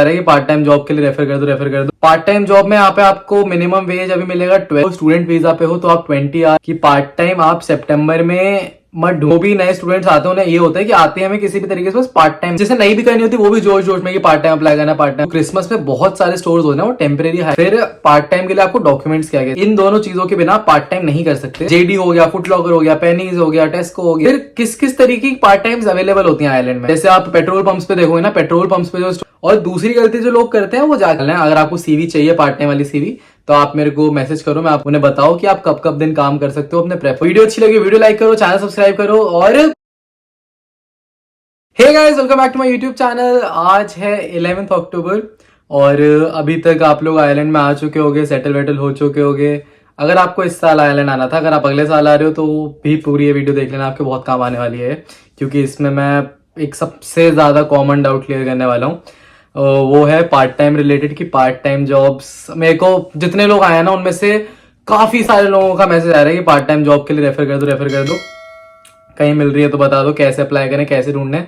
रहा है कि पार्ट टाइम जॉब के लिए रेफर कर दो। पार्ट टाइम जॉब में यहाँ पे आपको मिनिमम वेज अभी मिलेगा 12। स्टूडेंट वीजा पे हो तो आप 20 आवर की पार्ट टाइम आप सितंबर में मत ढूंढो। भी नए स्टूडेंट्स आते हैं उन्हें ये होता है कि आते हैं हमें किसी भी तरीके से बस पार्ट टाइम, जैसे नहीं भी करनी होती वो भी जोश जोश में कि पार्ट टाइम अप्लाई करना पार्ट टाइम। क्रिसमस पे बहुत सारे स्टोर्स होते हैं वो टेम्परेरी है। फिर पार्ट टाइम के लिए आपको डॉक्यूमेंट्स क्या क्या, इन दोनों चीजों के बिना पार्ट टाइम नहीं कर सकते। जेडी हो गया, फुट लॉकर हो गया, पेनीज हो गया, टेस्को हो गया। फिर किस किस तरीके की पार्ट टाइम्स अवेलेबल होती हैं आइलैंड में, जैसे आप पेट्रोल पंप्स पे देखोगे ना, पेट्रोल पंप्स पे जो, और दूसरी गलती जो लोग करते हैं वो जाकर लें। अगर आपको सीवी चाहिए पार्ट टाइम वाली सीवी तो आप मेरे को मैसेज करो, मैं आप उन्हें बताओ कि आप कब कब दिन काम कर सकते हो अपने प्रेफर। वीडियो अच्छी लगी वीडियो लाइक करो, चैनल सब्सक्राइब करो। और hey guys, welcome back to my YouTube channel. आज है 11 अक्टूबर और अभी तक आप लोग आइलैंड में आ चुके होगे, सेटल वेटल हो चुके होगे। अगर आपको इस साल आइलैंड आना था, अगर आप अगले साल आ रहे हो तो भी पूरी ये वीडियो देख लेना, आपके बहुत काम आने वाली है। क्योंकि इसमें मैं एक सबसे ज़्यादा कॉमन डाउट क्लियर करने वाला हूँ, वो है पार्ट टाइम रिलेटेड की पार्ट टाइम जॉब्स। मेरे को जितने लोग आए ना उनमें से काफ़ी सारे लोगों का मैसेज आ रहा है कि पार्ट टाइम जॉब के लिए रेफर कर दो, कहीं मिल रही है तो बता दो, कैसे अप्लाई करें, कैसे ढूंढने।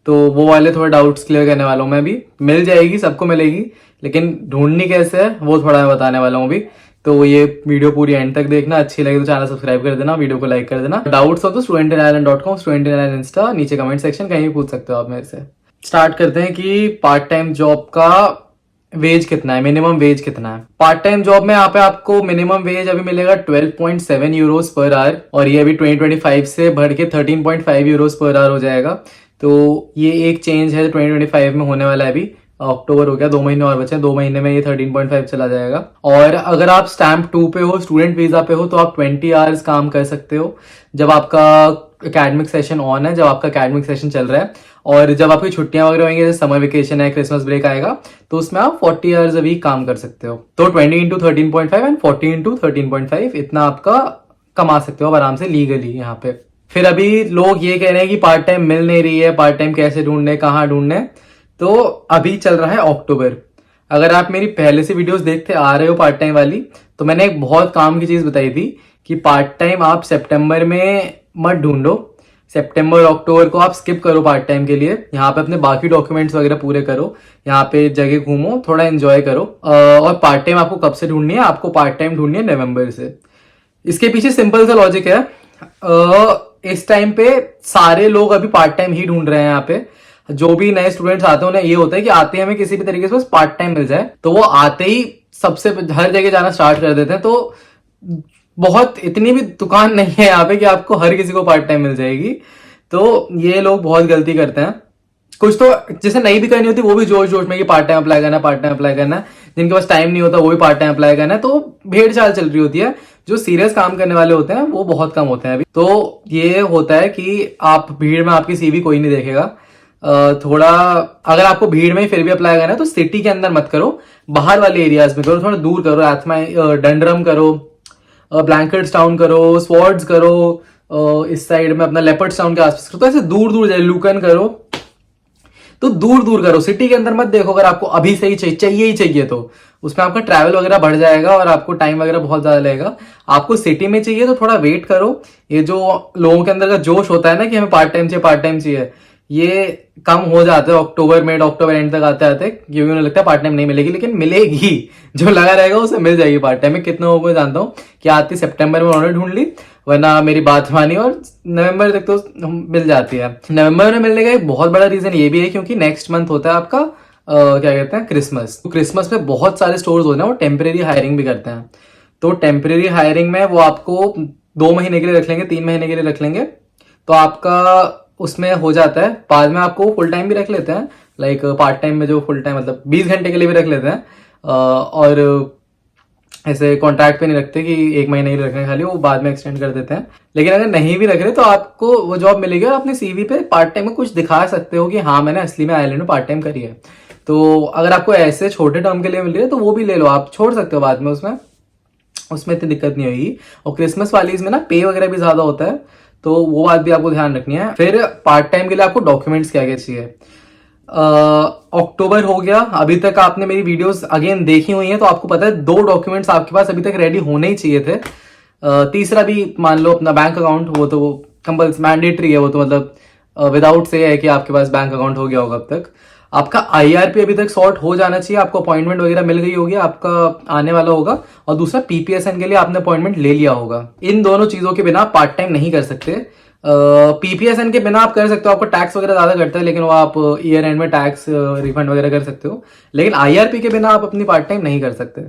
तो वो वाले थोड़े डाउट्स क्लियर करने वाला हूँ मैं भी। मिल जाएगी, सबको मिलेगी, लेकिन ढूंढनी कैसे है वो थोड़ा मैं बताने वाला हूँ अभी। तो ये वीडियो पूरी एंड तक देखना, अच्छी लगे तो चैनल सब्सक्राइब कर देना, वीडियो को लाइक कर देना। डाउट्स हो तो studentinIsland.com, studentinIsland इंस्टा, नीचे कमेंट सेक्शन कहीं भी पूछ सकते हो आप मेरे से। स्टार्ट करते हैं कि पार्ट टाइम जॉब का वेज कितना है, मिनिमम वेज कितना है। पार्ट टाइम जॉब में यहाँ पे आपको मिनिमम वेज अभी मिलेगा 12.7 यूरोस पर आवर, और ये अभी 2025 से बढ़ के 13.5 यूरोस पर आवर हो जाएगा। तो ये एक चेंज है 2025 में होने वाला है। अभी अक्टूबर हो गया, 2 महीने और बचे हैं, 2 महीने में ये 13.5 चला जाएगा। और अगर आप स्टैम्प 2 पे हो, स्टूडेंट वीजा पे हो, तो आप 20 आवर्स काम कर सकते हो जब आपका एकेडमिक सेशन ऑन है, जब आपका एकेडमिक सेशन चल रहा है। और जब आपकी छुट्टियां वगैरह होंगी, जैसे समर वेकेशन है, क्रिसमस ब्रेक आएगा, तो उसमें आप 40 आवर्स अ वीक काम कर सकते हो। तो 20 इंटू 13.5 एंड 40 इंटू 13.5 इतना आपका कमा सकते हो आराम से लीगली यहाँ पे। फिर अभी लोग ये कह रहे हैं कि पार्ट टाइम मिल नहीं रही है, पार्ट टाइम कैसे ढूंढने, कहाँ ढूंढने। तो अभी चल रहा है अक्टूबर। अगर आप मेरी पहले से वीडियोस देखते आ रहे हो पार्ट टाइम वाली, तो मैंने एक बहुत काम की चीज बताई थी कि पार्ट टाइम आप सितंबर में मत ढूंढो। सितंबर अक्टूबर को आप स्किप करो पार्ट टाइम के लिए। यहाँ पे अपने बाकी डॉक्यूमेंट्स वगैरह पूरे करो, यहाँ पे जगह घूमो, थोड़ा एंजॉय करो। और पार्ट टाइम आपको कब से ढूंढनी है? आपको पार्ट टाइम ढूंढनी है नवंबर से। इसके पीछे सिंपल सा लॉजिक है। इस टाइम पे सारे लोग अभी पार्ट टाइम ही ढूंढ रहे हैं। यहाँ पे जो भी नए स्टूडेंट्स आते हैं उन्हें ये होता है कि आते हैं हमें किसी भी तरीके से बस पार्ट टाइम मिल जाए, तो वो आते ही सबसे हर जगह जाना स्टार्ट कर देते हैं। तो बहुत इतनी भी दुकान नहीं है यहाँ पे कि आपको हर किसी को पार्ट टाइम मिल जाएगी। तो ये लोग बहुत गलती करते हैं। कुछ तो जैसे नहीं भी करनी होती वो भी जोश जोश में कि पार्ट टाइम अप्लाई करना है, पार्ट टाइम अप्लाई करना है। जिनके पास टाइम नहीं होता वो भी पार्ट टाइम अप्लाई करना है। तो भेड़ चाल चल रही होती है। जो सीरियस काम करने वाले होते हैं वो बहुत कम होते हैं अभी। तो ये होता है कि आप भीड़ में आपकी सीवी कोई नहीं देखेगा। थोड़ा अगर आपको भीड़ में फिर भी अप्लाई करना है तो सिटी के अंदर मत करो, बाहर वाले एरियाज में करो, थोड़ा दूर करो। एथमाई, डंडरम करो, ब्लैंकेट्स टाउन करो, स्वॉर्ड्स करो, इस साइड में अपना लेपर्ड्स टाउन के आसपास करो। तो ऐसे दूर दूर जाए, लूकन करो, तो दूर दूर करो, सिटी के अंदर मत देखो। अगर आपको अभी सही चाहिए ही चाहिए तो उसमें आपका ट्रैवल वगैरह बढ़ जाएगा और आपको टाइम वगैरह बहुत ज्यादा लगेगा। आपको सिटी में चाहिए तो थोड़ा वेट करो। ये जो लोगों के अंदर का जोश होता है ना कि हमें पार्ट टाइम चाहिए, पार्ट टाइम चाहिए, ये कम हो जाता है अक्टूबर मिड अक्टूबर एंड तक आते आते, क्योंकि उन्हें लगता है पार्ट टाइम नहीं मिलेगी, लेकिन मिलेगी। जो लगा रहेगा उसे मिल जाएगी पार्ट टाइम में। कितने लोगों को जानता हूँ कि आती सितंबर में उन्होंने ढूंढ ली, वरना मेरी बात मानी और नवंबर तक तो मिल जाती है। नवंबर में मिलने का एक बहुत बड़ा रीजन ये भी है क्योंकि नेक्स्ट मंथ होता है आपका क्या कहते हैं, क्रिसमस। तो क्रिसमस में बहुत सारे स्टोर्स होते हैं वो टेम्परेरी हायरिंग भी करते हैं। तो टेम्परेरी हायरिंग में वो आपको 2 महीने के लिए रख लेंगे, 3 महीने के लिए रख लेंगे। तो आपका उसमें हो जाता है। बाद में आपको फुल टाइम भी रख लेते हैं, लाइक पार्ट टाइम में जो फुल टाइम मतलब 20 घंटे के लिए भी रख लेते हैं। और ऐसे कॉन्ट्रैक्ट पे नहीं रखते कि 1 महीने ही रखने खाली, वो बाद में एक्सटेंड कर देते हैं। लेकिन अगर नहीं भी रख रहे तो आपको वो जॉब मिलेगी और अपने सीवी पे पार्ट टाइम में कुछ दिखा सकते हो कि हाँ मैंने असली में आइलैंड में पार्ट टाइम करी है। तो अगर आपको ऐसे छोटे टर्म के लिए मिल रही है तो वो भी ले लो, आप छोड़ सकते हो बाद में, उसमें इतनी दिक्कत नहीं होगी। और क्रिसमस वाली इसमें ना पे वगैरह भी ज्यादा होता है, तो वो बात भी आपको ध्यान रखनी है। फिर पार्ट टाइम के लिए आपको डॉक्यूमेंट्स क्या क्या चाहिए। अक्टूबर हो गया, अभी तक आपने मेरी वीडियोस अगेन देखी हुई हैं तो आपको पता है 2 डॉक्यूमेंट्स आपके पास अभी तक रेडी होने ही चाहिए थे। तीसरा भी मान लो अपना बैंक अकाउंट, वो तो कंपल्सरी मैंडेटरी है, वो तो मतलब विदाउट से है कि आपके पास बैंक अकाउंट हो गया होगा अब तक। आपका IRP अभी तक सॉर्ट हो जाना चाहिए, आपको अपॉइंटमेंट वगैरह मिल गई होगी, आपका आने वाला होगा। और दूसरा PPSN के लिए आपने अपॉइंटमेंट ले लिया होगा। इन दोनों चीजों के बिना आप पार्ट टाइम नहीं कर सकते। PPSN के बिना आप कर सकते हो, आपको टैक्स वगैरह ज्यादा करता है, लेकिन वो आप ईयर एंड में टैक्स रिफंड वगैरह कर सकते हो। लेकिन IRP के बिना आप अपनी पार्ट टाइम नहीं कर सकते।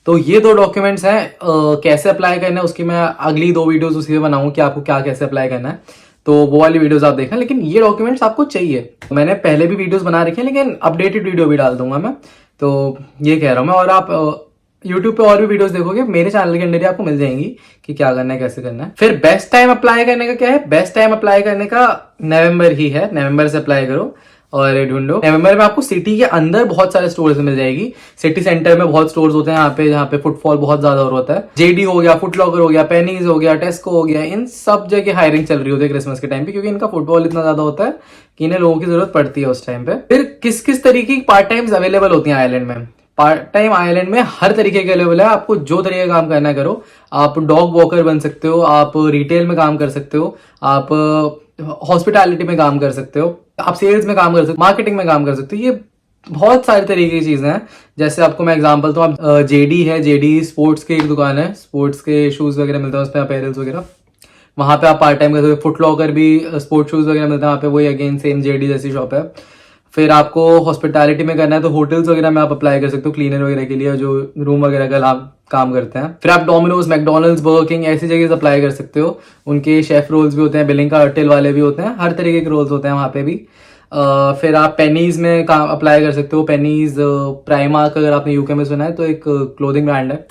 तो ये दो डॉक्यूमेंट्स हैं। कैसे अप्लाई करना है उसकी मैं अगली 2 वीडियोस उसी में बनाऊं कि आपको क्या कैसे अप्लाई करना है, तो वो वाली वीडियोस आप देखना। लेकिन ये डॉक्यूमेंट्स आपको चाहिए। मैंने पहले भी वीडियोस बना रखे हैं, लेकिन अपडेटेड वीडियो भी डाल दूंगा मैं, तो ये कह रहा हूं मैं। और आप यूट्यूब पे और भी वीडियोस देखोगे मेरे चैनल के अंदर ही आपको मिल जाएंगी कि क्या करना है, कैसे करना है। फिर बेस्ट टाइम अप्लाई करने का क्या है? बेस्ट टाइम अप्लाई करने का नवंबर ही है। नवंबर से अप्लाई करो और ढूंढो। नवंबर में आपको सिटी के अंदर बहुत सारे स्टोर्स मिल जाएगी। सिटी सेंटर में बहुत स्टोर्स होते हैं यहाँ पे, जहाँ पे फुटफॉल बहुत ज्यादा होता है। JD हो गया, फुट लॉकर हो गया, पेनीज हो गया, टेस्को हो गया, इन सब जगह हायरिंग चल रही होती है क्रिसमस के टाइम पे, क्योंकि इनका फुटबॉल इतना ज्यादा होता है कि इन्हें लोगों की जरूरत पड़ती है उस टाइम पे। फिर किस किस तरीके की पार्ट टाइम्स अवेलेबल होती हैं आयरलैंड में? पार्ट टाइम आयरलैंड में हर तरीके के अवेलेबल है। आपको जो तरीके का काम करना है करो। आप डॉग वॉकर बन सकते हो, आप रिटेल में काम कर सकते हो, आप हॉस्पिटैलिटी में काम कर सकते हो, आप सेल्स में काम कर सकते हो, मार्केटिंग में काम कर सकते हो। ये बहुत सारे तरीके की चीजें हैं। जैसे आपको मैं एग्जांपल दूं, आप JD है, JD स्पोर्ट्स की एक दुकान है, स्पोर्ट्स के शूज वगैरह मिलते हैं उसमें, अपैरल्स वगैरह, वहां पे आप पार्ट टाइम कर सकते हो। फुट लॉकर भी स्पोर्ट्स शूज वगैरह मिलते हैं वहां पे, वही अगेन सेम JD जैसी शॉप है। फिर आपको हॉस्पिटैलिटी में करना है तो होटल्स वगैरह में आप अप्लाई कर सकते हो, क्लीनर वगैरह के लिए, जो रूम वगैरह का काम करते हैं। फिर आप डोमिनोज, मैकडोनल्ड्स, बर्गर किंग ऐसी जगह अप्लाई कर सकते हो। उनके शेफ रोल्स भी होते हैं, बिलिंग का अर्टिल वाले भी होते हैं, हर तरीके के रोल्स होते हैं वहां पे भी। फिर आप पेनीज में काम अप्लाई कर सकते हो। पेनीज, प्राइमार्क अगर आपने UK में सुना है तो एक क्लोथिंग ब्रांड है।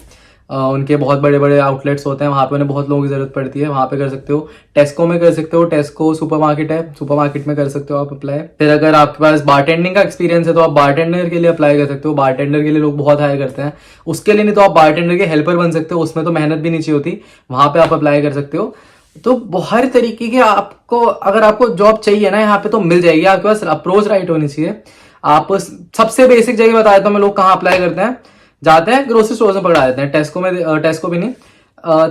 उनके बहुत बड़े बड़े आउटलेट्स होते हैं, वहां पे उन्हें बहुत लोगों की जरूरत पड़ती है, वहां पे कर सकते हो। टेस्को में कर सकते हो, टेस्को सुपरमार्केट है, सुपरमार्केट में कर सकते हो आप अप्लाई। फिर अगर आपके पास बारटेंडिंग का एक्सपीरियंस है तो आप बारटेंडर के लिए अप्लाई कर सकते हो। बारटेंडर के लिए लोग बहुत हायर करते हैं। उसके लिए नहीं तो आप बारटेंडर के हेल्पर बन सकते हो, उसमें तो मेहनत भी नहीं चाहिए होती, वहां पे आप अप्लाई कर सकते हो। तो हर तरीके की आपको, अगर आपको जॉब चाहिए ना यहाँ पे तो मिल जाएगी। आपके पास अप्रोच राइट होनी चाहिए। आप सबसे बेसिक जगह बता देता हूँ मैं, लोग कहाँ अप्लाई करते हैं। जाते हैं ग्रोसरी स्टोर में पकड़ा देते हैं, टेस्को में, टेस्को भी नहीं,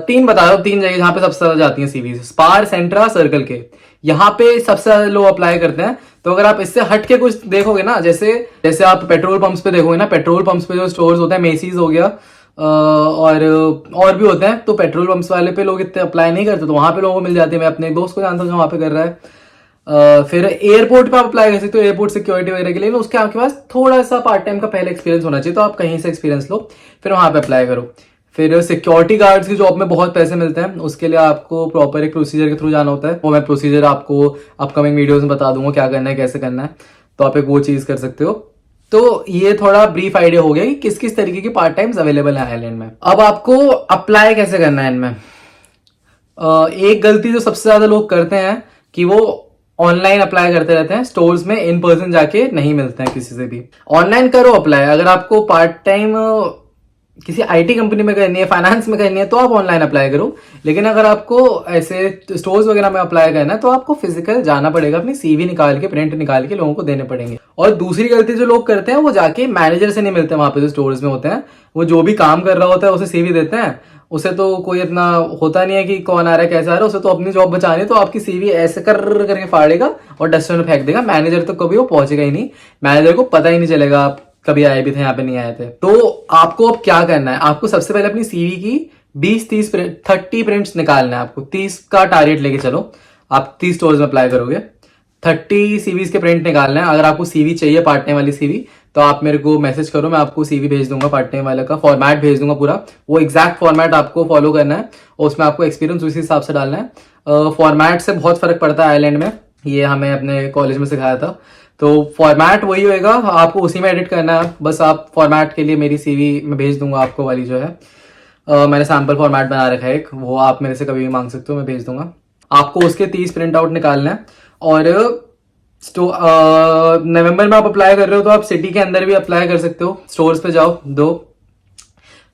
3 बता रहा हूँ, 3 जगह जहाँ पे सबसे ज्यादा जाती हैं सीवी, स्पार, सेंट्रा, सर्कल के। यहाँ पे सबसे ज्यादा लोग अप्लाई करते हैं। तो अगर आप इससे हट के कुछ देखोगे ना, जैसे जैसे आप पेट्रोल पंप्स पे देखोगे ना, पेट्रोल पंप्स पे जो स्टोर्स होते हैं, मेसीज हो गया, और भी होते हैं, तो पेट्रोल पंप्स वाले पे लोग इतने अप्लाई नहीं करते, तो वहां पे लोगों को मिल जाती है। मैं अपने दोस्त को जानता हूँ जो वहां पे कर रहा है। फिर एयरपोर्ट पे आप अप्लाई कर सकते हो, एयरपोर्ट सिक्योरिटी वगैरह के लिए। उसके आपके पास थोड़ा सा पार्ट टाइम का पहले एक्सपीरियंस होना चाहिए, तो आप कहीं से एक्सपीरियंस लो, फिर वहां पे अप्लाई करो। फिर सिक्योरिटी गार्ड्स की जॉब में बहुत पैसे मिलते हैं, उसके लिए आपको प्रॉपर एक प्रोसीजर के थ्रू जाना होता है। वो मैं प्रोसीजर आपको अपकमिंग वीडियोस में बता दूंगा क्या करना है, कैसे करना है, तो आप एक वो चीज कर सकते हो। तो ये थोड़ा ब्रीफ आइडिया हो गया कि किस किस तरीके की पार्ट टाइम्स अवेलेबल है आयरलैंड में। अब आपको अप्लाई कैसे करना है इनमें। एक गलती जो सबसे ज्यादा लोग करते हैं कि वो ऑनलाइन अप्लाई करते रहते हैं, स्टोर्स में इन पर्सन जाके नहीं मिलते हैं किसी से भी। ऑनलाइन करो अप्लाई। अगर आपको पार्ट टाइम किसी IT कंपनी में करनी है, फाइनेंस में करनी है, तो आप ऑनलाइन अप्लाई करो। लेकिन अगर आपको ऐसे स्टोर्स वगैरह में अप्लाई करना है तो आपको फिजिकल जाना पड़ेगा, अपनी CV निकाल के, प्रिंट निकाल के लोगों को देने पड़ेंगे। और दूसरी गलती जो लोग करते हैं वो जाके मैनेजर से नहीं मिलते वहां पे जो स्टोर्स में होते हैं। वो जो भी काम कर रहा होता है उसे CV देते हैं, उसे तो कोई इतना होता नहीं है कि कौन आ रहा है, कैसा आ रहा है, उसे तो अपनी जॉब बचानी है। तो आपकी CV ऐसे करके फाड़ेगा और डस्टबिन में फेंक देगा। मैनेजर तो कभी वो पहुंचेगा ही नहीं, मैनेजर को पता ही नहीं चलेगा आप कभी आए भी थे, यहाँ पे नहीं आए थे। तो आपको अब क्या करना है, आपको सबसे पहले अपनी CV की 30 प्रिंट्स निकालना है। आपको 30 का टारगेट लेके चलो, आप 30 स्टोर्स में अप्लाई करोगे, 30 CVs के प्रिंट निकालना है। अगर आपको CV चाहिए, पार्ट टाइम वाली CV, तो आप मेरे को मैसेज करो, मैं आपको CV भेज दूंगा, पार्ट टाइम वाले का फॉर्मेट भेज दूंगा पूरा। वो एग्जैक्ट फॉर्मेट आपको फॉलो करना है और उसमें आपको एक्सपीरियंस उसी हिसाब से डालना है। फॉर्मेट से बहुत फर्क पड़ता है आयरलैंड में, ये हमें अपने कॉलेज में सिखाया था। तो फॉर्मेट वही होएगा, आपको उसी में एडिट करना है। बस आप फॉर्मेट के लिए मेरी CV में भेज दूंगा आपको वाली जो है, मैंने सैम्पल फॉर्मेट बना रखा है एक, वो आप मेरे से कभी भी मांग सकते हो, मैं भेज दूंगा आपको। उसके 30 प्रिंट आउट निकालना है। और नवंबर में आप अप्लाई कर रहे हो तो आप सिटी के अंदर भी अप्लाई कर सकते हो, स्टोर्स पे जाओ दो।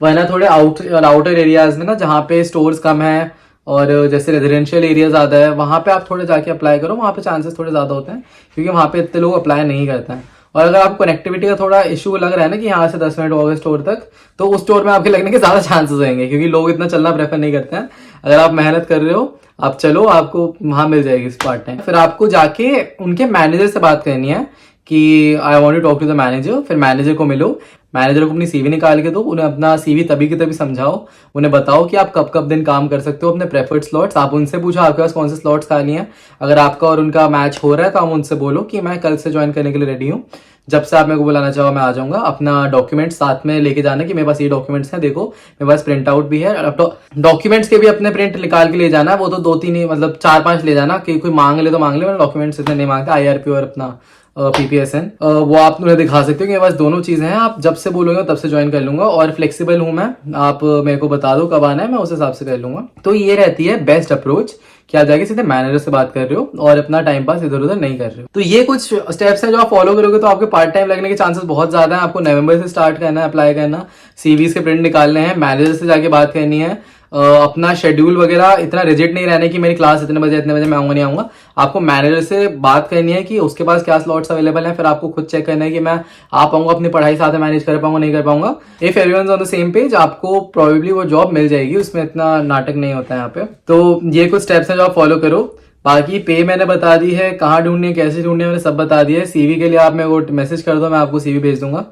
वरना थोड़े आउटर एरियाज में ना, जहाँ पे स्टोर्स कम है और जैसे रेजिडेंशियल एरिया ज्यादा है, वहां पे आप थोड़े जाके अप्लाई करो, वहां पे चांसेस थोड़े ज्यादा होते हैं, क्योंकि वहां पे इतने लोग अप्लाई नहीं करते हैं। और अगर आपको कनेक्टिविटी का थोड़ा इशू लग रहा है ना कि यहाँ से 10 मिनट होगा स्टोर तक, तो उस स्टोर में आपके लगने के ज्यादा चांसेस होंगे, क्योंकि लोग इतना चलना प्रेफर नहीं करते हैं। अगर आप मेहनत कर रहे हो, आप चलो, आपको वहां मिल जाएगी पार्ट टाइम। फिर आपको जाके उनके मैनेजर से बात करनी है कि I want to talk to the manager, फिर मैनेजर को मिलो, मैनेजर को अपनी सीवी निकाल के दो, उन्हें अपना सीवी तभी की तभी समझाओ, उन्हें बताओ कि आप कब कब दिन काम कर सकते हो, अपने प्रेफर्ड स्लॉट्स आप उनसे पूछो आपके पास कौन से स्लॉट्स खाली हैं। अगर आपका और उनका मैच हो रहा है तो आप उनसे बोलो कि मैं कल से ज्वाइन करने के लिए रेडी हूँ, जब से आप मेरे को बुलाना चाहो मैं आ जाऊंगा। अपना डॉक्यूमेंट्स साथ में लेके जाना कि मेरे पास ये डॉक्यूमेंट्स हैं, देखो मेरे पास प्रिंट आउट भी है। डॉक्यूमेंट्स के भी अपने प्रिंट निकाल के ले जाना, वो तो 2-3 ही मतलब 4-5 ले जाना, कि कोई मांग ले तो मांग ले, मैंने डॉक्यूमेंट्स इतने नहीं मांगते, IRP और अपना PPSN वो आप उन्हें दिखा सकते हो कि मेरे पास दोनों चीजें हैं, आप जब से बोलोगे तब से ज्वाइन कर लूंगा और फ्लेक्सिबल हूं मैं, आप मेरे को बता दो कब आना है, मैं उस हिसाब से कर लूंगा। तो ये रहती है बेस्ट अप्रोच कि आप जाके सीधे मैनेजर से बात कर रहे हो और अपना टाइम पास इधर उधर नहीं कर रहे हो। तो ये कुछ स्टेप्स हैं जो आप फॉलो करोगे तो आपके पार्ट टाइम लगने के चांसेस बहुत ज्यादा हैं। आपको नवंबर से स्टार्ट करना है, अप्लाई करना, सीवीज के प्रिंट निकालने हैं, मैनेजर से जाके बात करनी है, अपना शेड्यूल वगैरह इतना रिजिड नहीं रहने की मेरी क्लास इतने बजे मैं आऊंगा नहीं आऊंगा। आपको मैनेजर से बात करनी है कि उसके पास क्या स्लॉट्स अवेलेबल हैं, फिर आपको खुद चेक करना है कि मैं आ पाऊंगा, अपनी पढ़ाई साथ में मैनेज कर पाऊंगा नहीं कर पाऊंगा। If everyone on the same page आपको प्रोबेबली वो जॉब मिल जाएगी, उसमें इतना नाटक नहीं होता है यहाँ पे। तो ये कुछ स्टेप्स हैं जो आप फॉलो करो। बाकी पे मैंने बता दी है, कहाँ ढूंढनी है कैसे ढूंढनी है मैंने सब बता दिया है। सीवी के लिए आप मेरे को मैसेज कर दो, मैं आपको सीवी भेज दूंगा।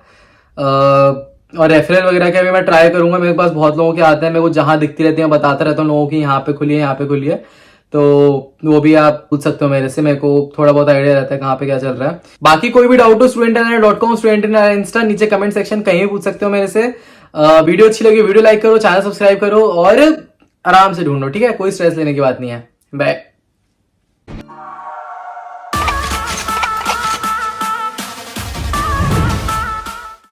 और रेफरल वगैरह के भी मैं ट्राई करूंगा, मेरे पास बहुत लोगों के आते हैं, मेरे को जहां दिखती रहती है बताता रहता हूँ लोगों की यहाँ पे खुली है यहाँ पे खुली है, तो वो भी आप पूछ सकते हो मेरे से, मेरे को थोड़ा बहुत आइडिया रहता है कहाँ पे क्या चल रहा है। बाकी कोई भी डाउट हो studentnara.com, studentnara इंस्टा, नीचे कमेंट सेक्शन कहीं भी पूछ सकते हो मेरे से। वीडियो अच्छी लगी वीडियो लाइक करो, चैनल सब्सक्राइब करो और आराम से ढूंढो, ठीक है, कोई स्ट्रेस लेने की बात नहीं है। बाय।